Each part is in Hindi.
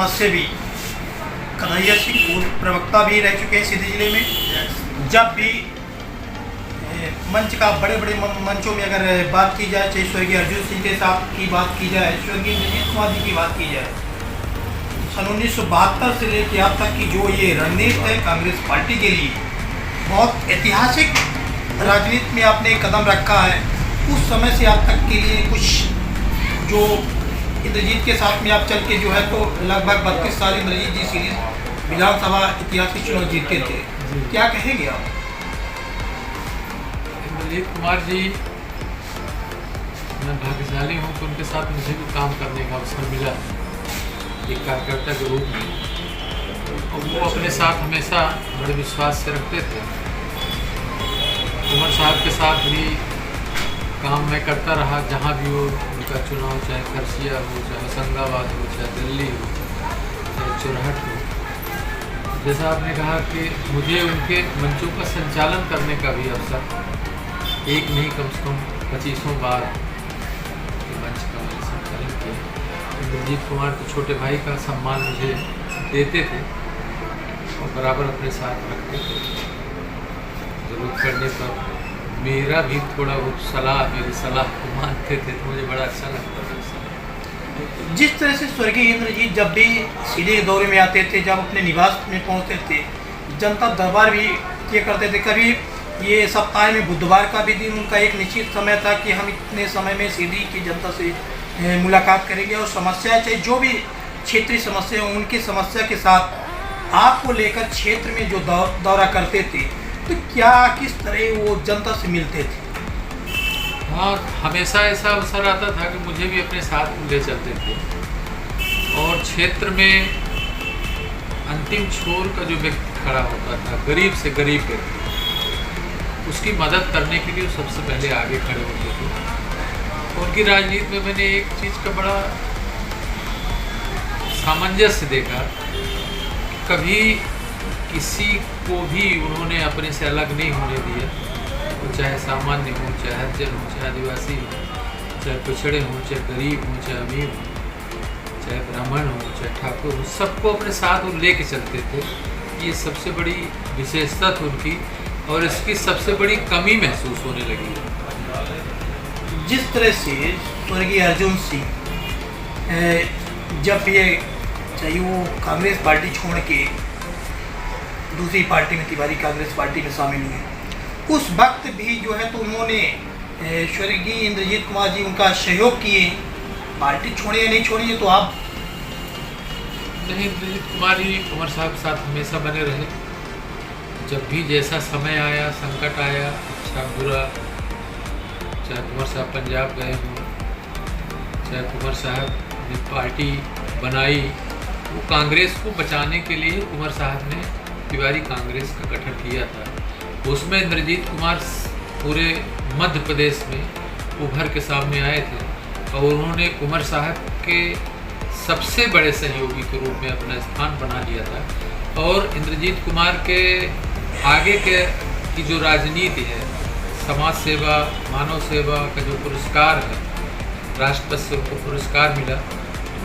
से भी कन्हैया सिंह पूर्व प्रवक्ता भी रह चुके हैं सीधी जिले में। जब भी मंच का बड़े बड़े मंचों में अगर बात की जाए, चाहे स्वर्गीय अर्जुन सिंह के साथ की बात की जाए, स्वर्गीय इंद्रजीत कुमार जी की बात की जाए, सन 1972 से लेकर अब तक की जो ये रणनीति है कांग्रेस पार्टी के लिए, बहुत ऐतिहासिक राजनीति में आपने कदम रखा है। उस समय से अब तक के लिए कुछ जो इंद्रजीत के साथ में आप चल के जो है तो लगभग 32 साल इंद्रजीत जी सीरीज विधानसभा ऐतिहासिक चुनाव जीते थे, क्या कहेंगे आप? इंद्रजीत कुमार जी, मैं भाग्यशाली हूँ कि उनके साथ मुझे भी काम करने का अवसर मिला एक कार्यकर्ता के रूप में, और वो अपने साथ हमेशा बड़े विश्वास से रखते थे। कुमार साहब के साथ भी काम मैं करता रहा, जहाँ भी हो उनका चुनाव, चाहे खरसिया हो, चाहे होशंगाबाद हो, चाहे दिल्ली हो, चाहे चुरहट हो। जैसा आपने कहा कि मुझे उनके मंचों का संचालन करने का भी अवसर एक नहीं कम से कम 25 बार मंच का मैंने संचालन किया। इंद्रजीत कुमार तो छोटे भाई का सम्मान मुझे देते थे और बराबर अपने साथ रखते थे। जरूरत पड़ने पर मेरा भी थोड़ा वो मेरी सलाह को मानते थे, तो मुझे बड़ा अच्छा लगता था। जिस तरह से स्वर्गीय इंद्रजीत जब भी सीधे दौरे में आते थे, जब अपने निवास में पहुंचते थे, जनता दरबार भी किया करते थे। कभी ये सप्ताह में बुधवार का भी दिन उनका एक निश्चित समय था कि हम इतने समय में सीधी की जनता से मुलाकात करेंगे और समस्या, चाहे जो भी क्षेत्रीय समस्या हो, उनकी समस्या के साथ आपको लेकर क्षेत्र में जो दौरा करते थे, तो क्या किस तरह वो जनता से मिलते थे? हाँ, हमेशा ऐसा अवसर आता था कि मुझे भी अपने साथ ले चलते थे और क्षेत्र में अंतिम छोर का जो व्यक्ति खड़ा होता था, गरीब से गरीब व्यक्ति, उसकी मदद करने के लिए सबसे पहले आगे खड़े होते थे। उनकी राजनीति में मैंने एक चीज़ का बड़ा सामंजस्य देखा, कभी किसी को भी उन्होंने अपने से अलग नहीं होने दिया। वो चाहे सामान्य हो, चाहे हरिजन हो, चाहे आदिवासी हो, चाहे पिछड़े हों, चाहे गरीब हों, चाहे अमीर हो, चाहे ब्राह्मण हो, चाहे ठाकुर हो, सबको अपने साथ वो लेके चलते थे। ये सबसे बड़ी विशेषता थी उनकी और इसकी सबसे बड़ी कमी महसूस होने लगी है। जिस तरह से स्वर्गीय अर्जुन सिंह जब ये चाहे वो कांग्रेस पार्टी छोड़ के दूसरी पार्टी में, तिवारी कांग्रेस पार्टी में शामिल हुए, उस वक्त भी जो है तो उन्होंने स्वर्गीय इंद्रजीत कुमार जी उनका सहयोग किए। पार्टी छोड़े या नहीं छोड़ी, तो आप नहीं, इंद्रजीत कुमार जी कुमार साहब के साथ हमेशा बने रहे। जब भी जैसा समय आया, संकट आया, अच्छा बुरा, चाहे कुमार साहब पंजाब गए हों, चाहे कुमार साहब ने पार्टी बनाई, वो कांग्रेस को बचाने के लिए कुमार साहब ने तिवारी कांग्रेस का गठन किया था। उसमें इंद्रजीत कुमार पूरे मध्य प्रदेश में उभर के सामने आए थे और उन्होंने कुमार साहब के सबसे बड़े सहयोगी के रूप में अपना स्थान बना लिया था। और इंद्रजीत कुमार के आगे की जो राजनीति है, समाज सेवा, मानव सेवा का जो पुरस्कार है, राष्ट्रपति से उनको पुरस्कार मिला,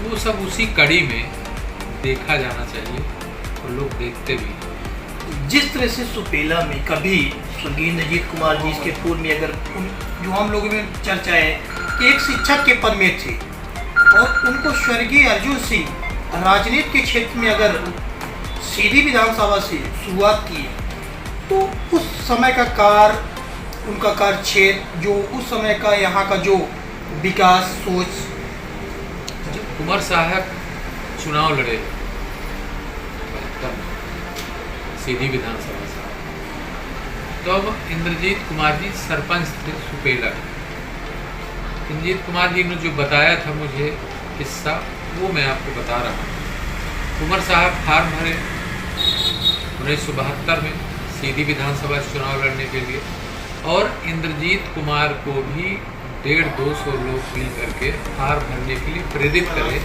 वो सब उसी कड़ी में देखा जाना चाहिए और लोग देखते भी। जिस तरह से सुपेला में कभी स्वर्गीय इंद्रजीत कुमार जी इसके पूर्व में अगर जो हम लोगों में चर्चा है कि एक शिक्षक के पद में थे और उनको स्वर्गीय अर्जुन सिंह राजनीति के क्षेत्र में अगर सीधी विधानसभा से शुरुआत की, तो उस समय का उनका कार्य क्षेत्र, जो उस समय का यहाँ का जो विकास सोच, कुमार साहब चुनाव लड़े सीधी विधानसभा से, तो अब इंद्रजीत कुमार जी सरपंच थे सुपेला। इंद्रजीत कुमार जी ने जो बताया था मुझे किस्सा, वो मैं आपको बता रहा हूँ। कुमार साहब फार्म भरे 1972 में सीधी विधानसभा चुनाव लड़ने के लिए, और इंद्रजीत कुमार को भी 150-200 लोग मिल करके फार्म भरने के लिए प्रेरित करें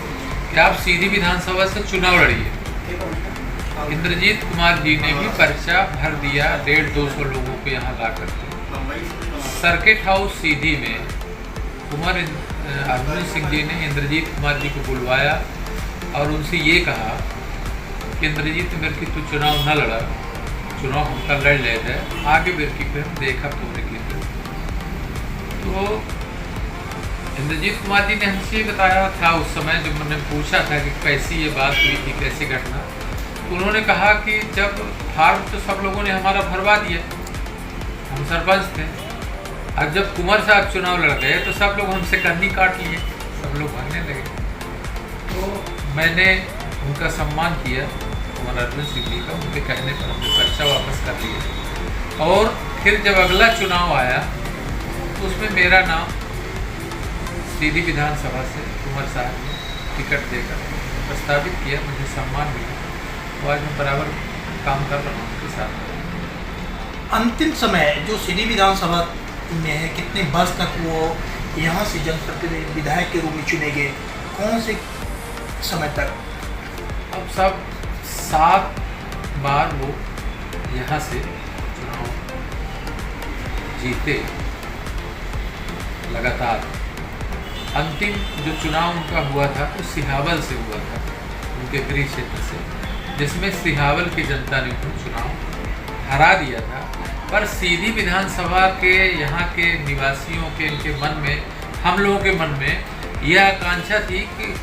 कि आप सीधी विधानसभा से चुनाव लड़िए। इंद्रजीत कुमार जी ने भी पर्चा भर दिया 150-200 लोगों को यहाँ ला करके। सर्किट हाउस सीधी में कुमार अर्जुन सिंह जी ने इंद्रजीत कुमार जी को बुलवाया और उनसे ये कहा कि इंद्रजीत मेरे की तू चुनाव न लड़ा, चुनाव हमका लड़ ले जाए, आगे बेर की फिर देखा तूने की। तो इंद्रजीत कुमार जी ने हमसे बताया था उस समय जब मैंने पूछा था कि कैसी ये बात हुई थी, कैसी घटना, तो उन्होंने कहा कि जब फार्म तो सब लोगों ने हमारा भरवा दिया, हम सरपंच थे, अब जब कुंवर साहब चुनाव लड़ गए तो सब लोग हमसे कन्नी काट लिए, सब लोग भागने लगे। तो मैंने उनका सम्मान किया, कुंवर अर्जुन सिंह जी का, उनके कहने पर हमने पर्चा वापस कर लिया। और फिर जब अगला चुनाव आया तो उसमें मेरा नाम सीधी विधानसभा से कुंवर साहब ने टिकट देकर प्रस्तावित किया, मुझे सम्मान मिला। तो आज मैं बराबर काम कर रहा हूँ उनके साथ। अंतिम समय जो सीधी विधानसभा में है, कितने वर्ष तक वो यहाँ से जनप्रतिनिधि विधायक के रूप में चुने गए, कौन से समय तक? अब सब 7 बार वो यहाँ से चुनाव जीते लगातार। अंतिम जो चुनाव उनका हुआ था वो सिहावल से हुआ था, उनके गृह क्षेत्र से, जिसमें सिहावल की जनता ने उनको चुनाव हरा दिया था। पर सीधी विधानसभा के यहाँ के निवासियों के, इनके मन में, हम लोगों के मन में यह आकांक्षा थी कि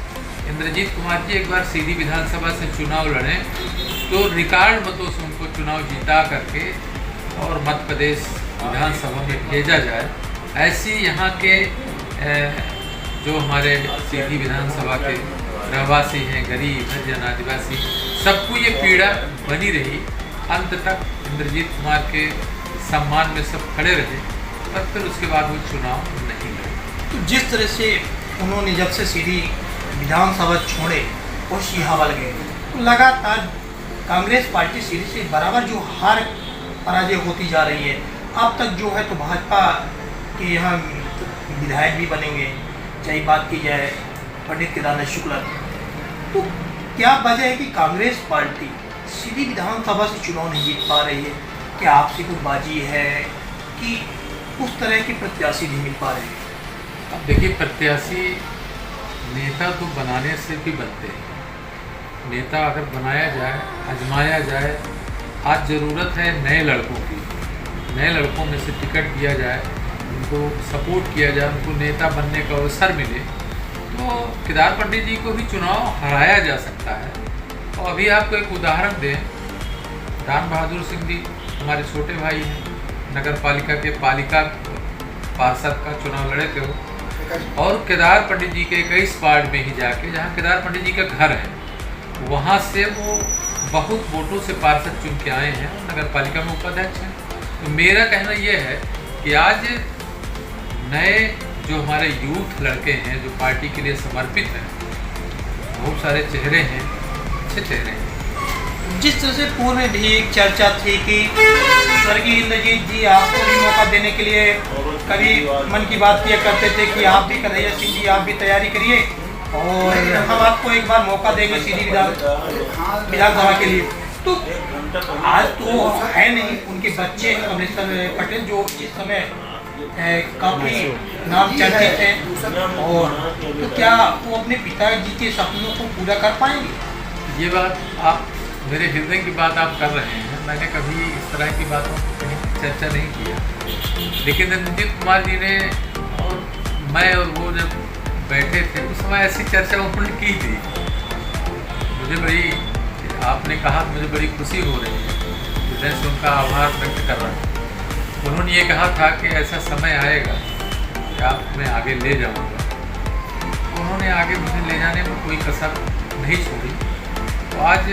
इंद्रजीत कुमार जी एक बार सीधी विधानसभा से चुनाव लड़ें तो रिकॉर्ड मतों से उनको चुनाव जीता करके और मध्य प्रदेश विधानसभा में भेजा जाए। ऐसी यहाँ के जो हमारे सीधी विधानसभा के रहवासी हैं, गरीब, हरिजन, आदिवासी, सबको ये पीड़ा बनी रही। अंत तक इंद्रजीत कुमार के सम्मान में सब खड़े रहे, पर फिर उसके बाद वो चुनाव नहीं लड़े। तो जिस तरह से उन्होंने जब से सीधी विधानसभा छोड़े और सिहावल गए, तो लगातार कांग्रेस पार्टी सीधी से बराबर जो हार पराजय होती जा रही है। अब तक जो है तो भाजपा के यहाँ विधायक भी बनेंगे, चाहे बात की जाए पंडित केदारनाथ शुक्ला, तो क्या वजह है कि कांग्रेस पार्टी सीधी विधानसभा से चुनाव नहीं जीत पा रही है? क्या आपसे कोई बाजी है कि उस तरह के प्रत्याशी नहीं मिल पा रहे हैं? अब देखिए, प्रत्याशी नेता तो बनाने से भी बनते हैं। नेता अगर बनाया जाए, आजमाया जाए, आज ज़रूरत है नए लड़कों की, नए लड़कों में से टिकट दिया जाए, उनको सपोर्ट किया जाए, उनको नेता बनने का अवसर मिले, तो केदार पंडित जी को भी चुनाव हराया जा सकता है। और अभी आपको एक उदाहरण दें, राम बहादुर सिंह जी हमारे छोटे भाई हैं, नगर पालिका के पालिका पार्षद का चुनाव लड़े थे वो, और केदार पंडित जी के 21 वार्ड में ही जाके, जहाँ केदार पंडित जी का घर है, वहाँ से वो बहुत वोटों से पार्षद चुन के आए हैं, नगर पालिका में उपाध्यक्ष हैं। तो मेरा कहना ये है कि आज नए जो हमारे यूथ लड़के हैं, जो पार्टी के लिए समर्पित हैं, बहुत सारे चेहरे हैं, अच्छे चेहरे हैं। जिस तरह से पूर्व में भी एक चर्चा थी कि स्वर्गीय इंद्रजीत जी आपको भी मौका देने के लिए कभी मन की बात किया करते थे कि आप भी, कन्हैया सिंह जी आप भी तैयारी करिए और हम आपको एक बार मौका देंगे सीधी विधानसभा के लिए। तो आज तो है नहीं, उनके बच्चे हैं कमलेश्वर पटेल, जो इस समय काफ़ी नाम चर्चित हैं, और तो क्या वो अपने पिताजी के सपनों को पूरा कर पाएंगे? ये बात आप, मेरे हृदय की बात आप कर रहे हैं। मैंने कभी इस तरह की बातों पर कहीं चर्चा नहीं किया, लेकिन इंद्रजीत कुमार जी ने और मैं और वो जब बैठे थे उस समय ऐसी चर्चा उन्होंने की थी। मुझे बड़ी, आपने कहा तो मुझे बड़ी खुशी हो रही है, हृदय से उनका आभार व्यक्त कर रहा हूँ। उन्होंने ये कहा था कि ऐसा समय आएगा कि आप मैं आगे ले जाऊँगा। उन्होंने आगे मुझे ले जाने में कोई कसर नहीं छोड़ी। तो आज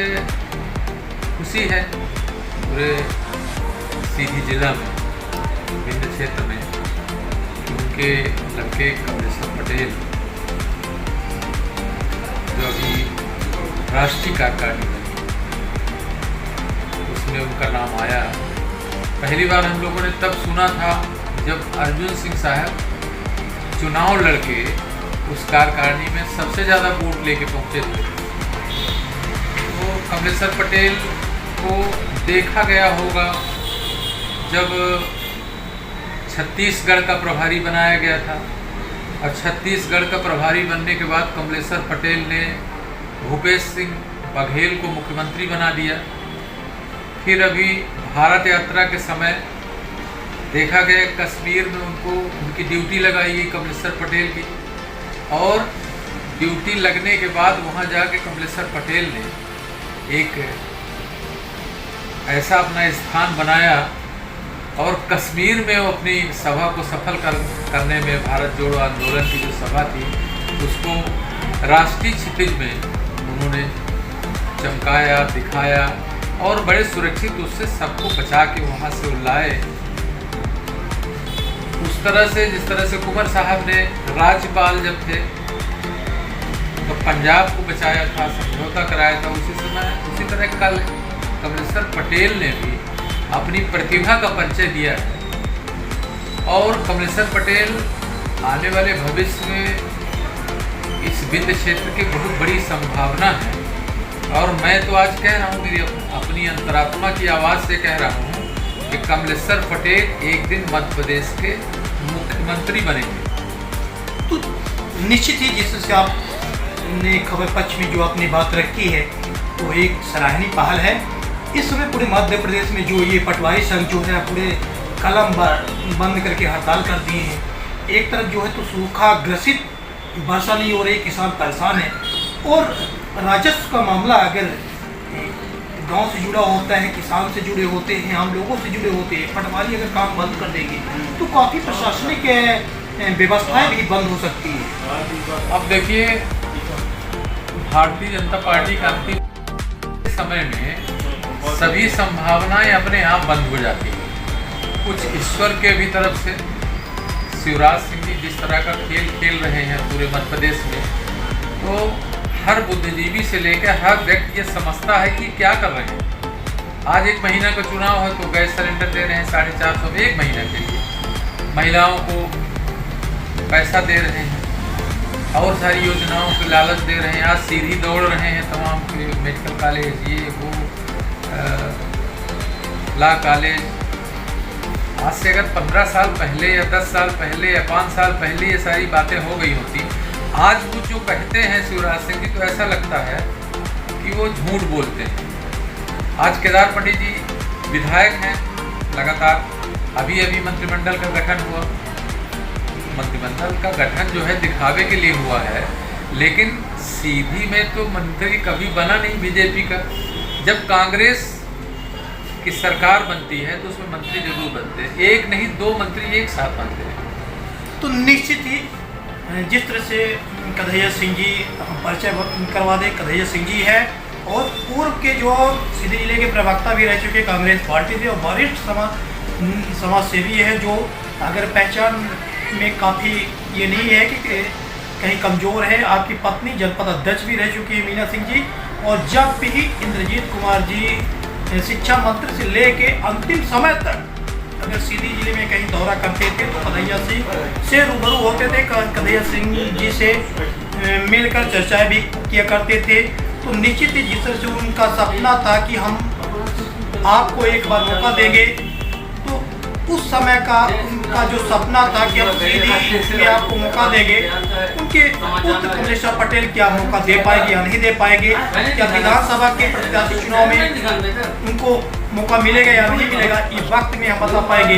खुशी है पूरे सीधी जिला में, विभिन्न क्षेत्र में, उनके लड़के कमलेश्वर पटेल जो अभी राष्ट्रीय कार्यकारिणी बनी, उसमें उनका नाम आया। पहली बार हम लोगों ने तब सुना था जब अर्जुन सिंह साहब चुनाव लड़के उस कार्यकारिणी में सबसे ज़्यादा वोट लेके पहुँचे थे। तो कमलेश्वर पटेल को देखा गया होगा जब छत्तीसगढ़ का प्रभारी बनाया गया था, और छत्तीसगढ़ का प्रभारी बनने के बाद कमलेश्वर पटेल ने भूपेश सिंह बघेल को मुख्यमंत्री बना दिया। फिर अभी भारत यात्रा के समय देखा गया कश्मीर में उनकी ड्यूटी लगाई गई कमलेश्वर पटेल की, और ड्यूटी लगने के बाद वहाँ जाके कमलेश्वर पटेल ने एक ऐसा अपना स्थान बनाया और कश्मीर में वो अपनी सभा को सफल करने में भारत जोड़ो आंदोलन की जो सभा थी उसको राष्ट्रीय क्षितिज में उन्होंने चमकाया, दिखाया और बड़े सुरक्षित उससे सबको बचा के वहाँ से लाए। उस तरह से जिस तरह से कुंवर साहब ने राज्यपाल जब थे तो पंजाब को बचाया था, समझौता कराया था, उसी तरह कल कमलेश्वर पटेल ने भी अपनी प्रतिभा का परिचय दिया है। और कमलेश्वर पटेल आने वाले भविष्य में इस विंध्य क्षेत्र की बहुत बड़ी संभावना है। और मैं तो आज कह रहा हूँ, मेरी अपनी अंतरात्मा की आवाज़ से कह रहा हूँ कि कमलेश्वर पटेल एक दिन मध्य प्रदेश के मुख्यमंत्री बनेंगे। तो निश्चित ही जिससे आपने खबर पक्ष में जो आपने बात रखी है वो एक सराहनीय पहल है। इस समय पूरे मध्य प्रदेश में जो ये पटवारी संघ जो है पूरे कलम बंद करके हड़ताल कर दिए हैं। एक तरफ जो है तो सूखा ग्रसित वर्षा नहीं हो रही, किसान परेशान है, और राजस्व का मामला अगर गांव से जुड़ा होता है, किसान से जुड़े होते हैं, आम लोगों से जुड़े होते हैं, पटवारी अगर काम बंद कर देंगे तो काफ़ी प्रशासनिक व्यवस्थाएं भी बंद हो सकती है। अब देखिए, भारतीय जनता पार्टी का अंतिम समय में सभी संभावनाएं अपने आप बंद हो जाती हैं। कुछ ईश्वर के भी तरफ से शिवराज सिंह जी जिस तरह का खेल खेल रहे हैं पूरे मध्य प्रदेश में, तो हर बुद्धिजीवी से लेकर हर व्यक्ति ये समझता है कि क्या कर रहे हैं। आज 1 महीना का चुनाव है तो गैस सिलेंडर दे रहे हैं 450 में 1 महीना के लिए, महिलाओं को पैसा दे रहे हैं और सारी योजनाओं की लालच दे रहे हैं। आज सीधी दौड़ रहे हैं तमाम मेडिकल कॉलेज, ये वो लॉ कॉलेज। आज से अगर 15 साल पहले या 10 साल पहले या 5 साल पहले ये सारी बातें हो गई होती, आज वो जो कहते हैं शिवराज सिंह जी, तो ऐसा लगता है कि वो झूठ बोलते हैं। आज केदार पंडित जी विधायक हैं लगातार, अभी मंत्रिमंडल का गठन हुआ। मंत्रिमंडल का गठन जो है दिखावे के लिए हुआ है, लेकिन सीधी में तो मंत्री कभी बना नहीं बीजेपी का। जब कांग्रेस की सरकार बनती है तो उसमें मंत्री जरूर बनते हैं, 1 नहीं 2 मंत्री एक साथ बनते हैं। तो निश्चित ही जिस तरह से कन्हैया सिंह जी परिचय करवा दें, कन्हैया सिंह जी है और पूर्व के जो सीधी जिले के प्रवक्ता भी रह चुके कांग्रेस पार्टी से, और वरिष्ठ समाज सेवी है, जो अगर पहचान में काफ़ी ये नहीं है कि कहीं कमज़ोर है। आपकी पत्नी जनपद अध्यक्ष भी रह चुकी है मीना सिंह जी, और जब भी इंद्रजीत कुमार जी शिक्षा मंत्री से लेके अंतिम समय तक अगर सीधी जिले में कहीं दौरा करते थे तो कन्हैया सिंह से रूबरू होते थे, कन्हैया सिंह जी से मिलकर चर्चाएं भी किया करते थे। तो निश्चित ही जिस तरह से उनका सपना था कि हम आपको एक बार मौका देंगे, तो उस समय का उनका जो सपना था कि हम सीधी में आपको मौका देंगे, उनके पुत्र कमलेश्वर पटेल क्या मौका दे पाएंगे या नहीं दे पाएंगे, क्या विधानसभा के प्रत्याशी चुनाव में उनको मौका मिलेगा या नहीं मिलेगा, इस वक्त में हम बता पाएंगे।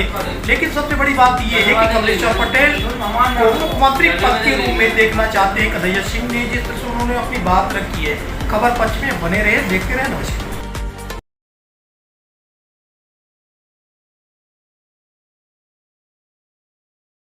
लेकिन सबसे बड़ी बात यह है कि कमलेश्वर पटेल को मुख्यमंत्री पद के रूप में देखना चाहते हैं कन्हैया सिंह ने, जिस तरह से उन्होंने अपनी बात रखी है। खबर पक्ष में बने रहे, देखते रहे। नमस्कार।